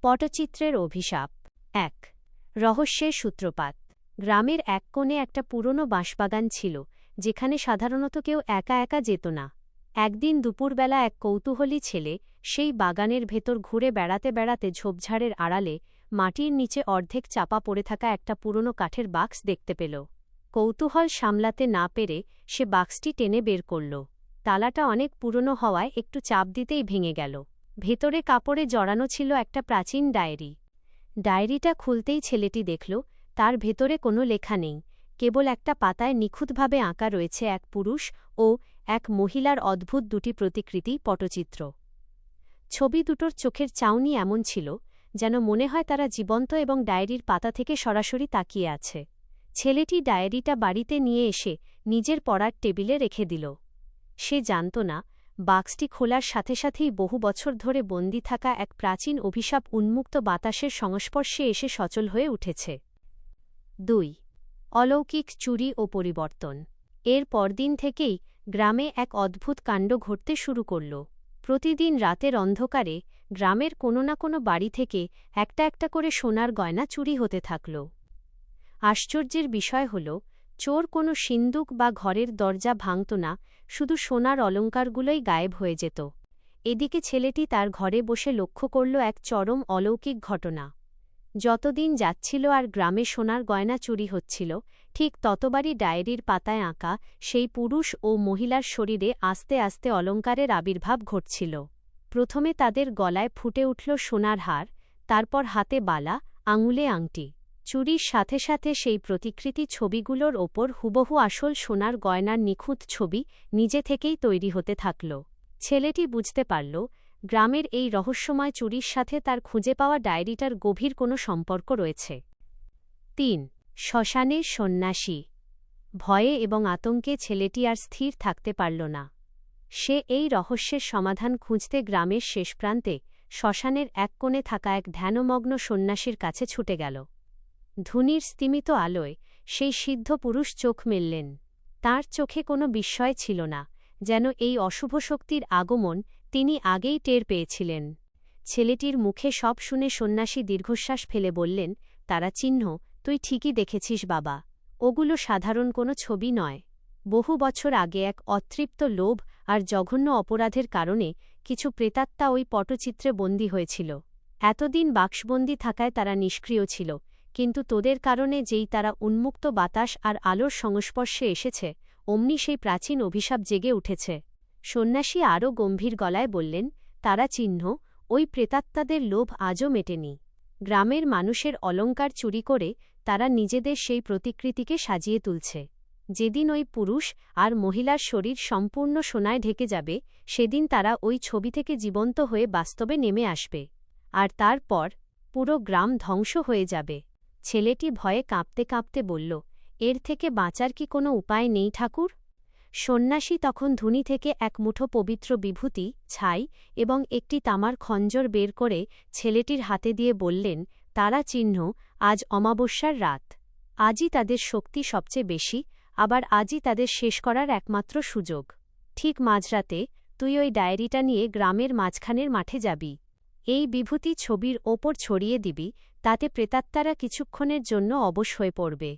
পটচিত্রের অভিশাপ ১ রহস্যের সূত্রপাত গ্রামের এক কোণে একটা পুরনো বাঁশবাগান ছিল, যেখানে সাধারণত কেউ একা একা যেত না। একদিন দুপুরবেলা এক কৌতূহলী ছেলে সেই বাগানের ভেতর ঘুরে বেড়াতে বেড়াতে ঝোপঝাড়ের আড়ালে মাটির নিচে অর্ধেক চাপা পড়ে থাকা একটা পুরনো কাঠের বাক্স দেখতে পেল। কৌতূহল সামলাতে না পেরে সে বাক্সটি টেনে বের করল। তালাটা অনেক পুরনো হওয়ায় একটু চাপ দিতেই ভেঙে গেল। ভেতরে কাপড়ে জড়ানো ছিল একটা প্রাচীন ডায়েরি। ডায়েরিটা খুলতেই ছেলেটি দেখল তার ভেতরে কোনো লেখা নেই, কেবল একটা পাতায় নিখুঁতভাবে আঁকা রয়েছে এক পুরুষ ও এক মহিলার অদ্ভুত দুটি প্রতিকৃতি পটচিত্র। ছবি দুটোর চোখের চাউনি এমন ছিল যেন মনে হয় তারা জীবন্ত এবং ডায়েরির পাতা থেকে সরাসরি তাকিয়ে আছে। ছেলেটি ডায়েরিটা বাড়িতে নিয়ে এসে নিজের পড়ার টেবিলে রেখে দিল। সে জানত না, বাক্সটি খোলার সাথে সাথেই বহু বছর ধরে বন্দি থাকা এক প্রাচীন অভিশাপ উন্মুক্ত বাতাসের সংস্পর্শে এসে সচল হয়ে উঠেছে। ২ অলৌকিক চুরি ও পরিবর্তন এর পরদিন থেকেই গ্রামে এক অদ্ভুত কাণ্ড ঘটতে শুরু করল। প্রতিদিন রাতের অন্ধকারে গ্রামের কোনো না কোনো বাড়ি থেকে একটা একটা করে সোনার গয়না চুরি হতে থাকল। আশ্চর্যের বিষয় হল, চোর কোনো সিন্দুক বা ঘরের দরজা ভাঙত না, শুধু সোনার অলঙ্কারগুলোই গায়েব হয়ে যেত। এদিকে ছেলেটি তার ঘরে বসে লক্ষ্য করল এক চরম অলৌকিক ঘটনা। যতদিন যাচ্ছিল আর গ্রামে সোনার গয়না চুরি হচ্ছিল, ঠিক ততবারই ডায়েরির পাতায় আঁকা সেই পুরুষ ও মহিলার শরীরে আস্তে আস্তে অলঙ্কারের আবির্ভাব ঘটছিল। প্রথমে তাদের গলায় ফুটে উঠল সোনার হার, তারপর হাতে বালা, আঙুলে আংটি। চুরির সাথে সাথে সেই প্রতিকৃতি ছবিগুলোর ওপর হুবহু আসল সোনার গয়নার নিখুঁত ছবি নিজে থেকেই তৈরি হতে থাকল। ছেলেটি বুঝতে পারল, গ্রামের এই রহস্যময় চুরির সাথে তার খুঁজে পাওয়া ডায়েরিটার গভীর কোনো সম্পর্ক রয়েছে। ৩ শ্মশানের সন্ন্যাসী ভয়ে এবং আতঙ্কে ছেলেটি আর স্থির থাকতে পারল না। সে এই রহস্যের সমাধান খুঁজতে গ্রামের শেষ প্রান্তে শ্মশানের এক কোণে থাকা এক ধ্যানমগ্ন সন্ন্যাসীর কাছে ছুটে গেল। ধুনির স্তিমিত আলোয় সেই সিদ্ধ পুরুষ চোখ মেললেন। তাঁর চোখে কোনো বিস্ময় ছিল না, যেন এই অশুভ শক্তির আগমন তিনি আগেই টের পেয়েছিলেন। ছেলেটির মুখে সব শুনে সন্ন্যাসী দীর্ঘশ্বাস ফেলে বললেন, তারা চিহ্ন তুই ঠিকই দেখেছিস বাবা, ওগুলো সাধারণ কোনো ছবি নয়। বহু বছর আগে এক অতৃপ্ত লোভ আর জঘন্য অপরাধের কারণে কিছু প্রেতাত্মা ওই পটচিত্রে বন্দী হয়েছিল। এতদিন বাক্সবন্দী থাকায় তারা নিষ্ক্রিয় ছিল, কিন্তু তোদের কারণে যেই তারা উন্মুক্ত বাতাস আর আলোর সংস্পর্শে এসেছে, অমনি সেই প্রাচীন অভিশাপ জেগে উঠেছে। সন্ন্যাসী আরও গম্ভীর গলায় বললেন, তারা চিহ্ন ওই প্রেতাত্মাদের লোভ আজও মেটেনি। গ্রামের মানুষের অলঙ্কার চুরি করে তারা নিজেদের সেই প্রতিকৃতিকে সাজিয়ে তুলছে। যেদিন ওই পুরুষ আর মহিলার শরীর সম্পূর্ণ সোনায় ঢেকে যাবে, সেদিন তারা ওই ছবি থেকে জীবন্ত হয়ে বাস্তবে নেমে আসবে, আর তারপর পুরো গ্রাম ধ্বংস হয়ে যাবে। ছেলেটি ভয়ে কাঁপতে কাঁপতে বলল, এর থেকে বাঁচার কি কোনো উপায় নেই ঠাকুর? সন্ন্যাসী তখন ধুনি থেকে এক মুঠো পবিত্র বিভূতি, ছাই এবং একটি তামার খঞ্জর বের করে ছেলেটির হাতে দিয়ে বললেন, তারা চিহ্ন আজ অমাবস্যার রাত। আজই তাদের শক্তি সবচেয়ে বেশি, আবার আজই তাদের শেষ করার একমাত্র সুযোগ। ঠিক মাঝরাতে তুই ওই ডায়েরিটা নিয়ে গ্রামের মাঝখানের মাঠে যাবি। এই বিভূতি ছবির ওপর ছড়িয়ে দিবি, তাতে প্রেতাত্মারা কিছুক্ষণের জন্য অবশ হয়ে পড়বে।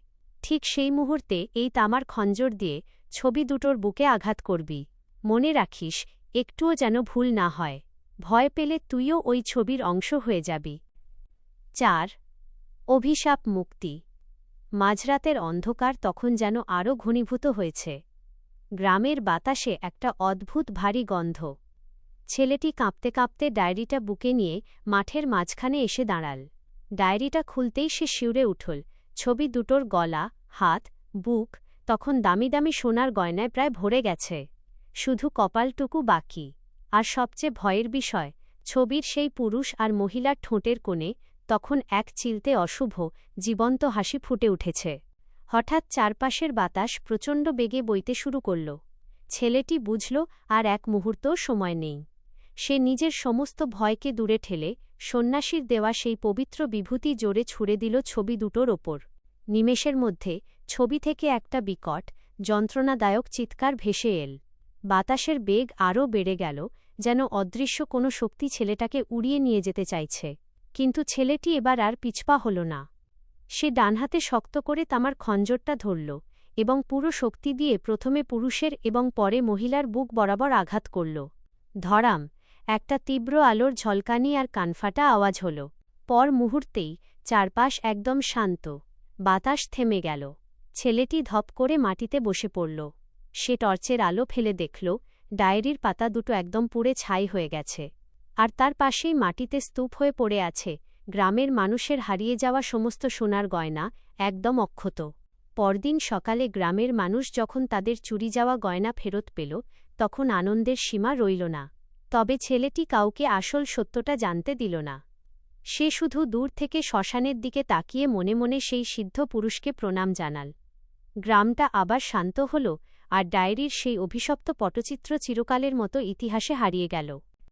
ঠিক সেই মুহূর্তে এই তামার খঞ্জর দিয়ে ছবি দুটোর বুকে আঘাত করবি। মনে রাখিস, একটুও যেন ভুল না হয়। ভয় পেলে তুইও ওই ছবির অংশ হয়ে যাবি। ৪ অভিশাপ মুক্তি মাঝরাতের অন্ধকার তখন যেন আরও ঘনীভূত হয়েছে। গ্রামের বাতাসে একটা অদ্ভুত ভারী গন্ধ। ছেলেটি কাঁপতে কাঁপতে ডায়েরিটা বুকে নিয়ে মাঠের মাঝখানে এসে দাঁড়াল। ডায়েরিটা খুলতেই সে শিউরে উঠল। ছবি দুটোর গলা, হাত, বুক তখন দামি দামি সোনার গয়নায় প্রায় ভরে গেছে। শুধু কপালটুকু বাকি। আর সবচেয়ে ভয়ের বিষয়, ছবির সেই পুরুষ আর মহিলার ঠোঁটের কোণে তখন এক চিলতে অশুভ, জীবন্ত হাসি ফুটে উঠেছে। হঠাৎ চারপাশের বাতাস প্রচণ্ড বেগে বইতে শুরু করল। ছেলেটি বুঝল আর এক মুহূর্তও সময় নেই। সে নিজের সমস্ত ভয়কে দূরে ঠেলে সন্ন্যাসীর দেওয়া সেই পবিত্র বিভূতি জোরে ছুঁড়ে দিল ছবি দুটোর ওপর। নিমেষের মধ্যে ছবি থেকে একটা বিকট, যন্ত্রণাদায়ক চিৎকার ভেসে এল। বাতাসের বেগ আরও বেড়ে গেল, যেন অদৃশ্য কোনো শক্তি ছেলেটাকে উড়িয়ে নিয়ে যেতে চাইছে। কিন্তু ছেলেটি এবার আর পিছপা হল না। সে ডানহাতে শক্ত করে তামার খঞ্জরটা ধরল এবং পুরো শক্তি দিয়ে প্রথমে পুরুষের এবং পরে মহিলার বুক বরাবর আঘাত করল। ধরাম, একটা তীব্র আলোর ঝলকানি আর কানফাটা আওয়াজ হল। পর মুহূর্তেই চারপাশ একদম শান্ত, বাতাস থেমে গেল। ছেলেটি ধপ করে মাটিতে বসে পড়ল। সে টর্চের আলো ফেলে দেখল ডায়েরির পাতা দুটো একদম পুড়ে ছাই হয়ে গেছে, আর তার পাশেই মাটিতে স্তূপ হয়ে পড়ে আছে গ্রামের মানুষের হারিয়ে যাওয়া সমস্ত সোনার গয়না, একদম অক্ষত। পরদিন সকালে গ্রামের মানুষ যখন তাদের চুরি যাওয়া গয়না ফেরত পেল, তখন আনন্দের সীমা রইল না। তবে ছেলেটি কাউকে আসল সত্যটা জানতে দিল না। সে শুধু দূর থেকে শ্মশানের দিকে তাকিয়ে মনে মনে সেই সিদ্ধ পুরুষকে প্রণাম জানাল। গ্রামটা আবার শান্ত হল, আর ডায়েরির সেই অভিশপ্ত পটচিত্র চিরকালের মতো ইতিহাসে হারিয়ে গেল।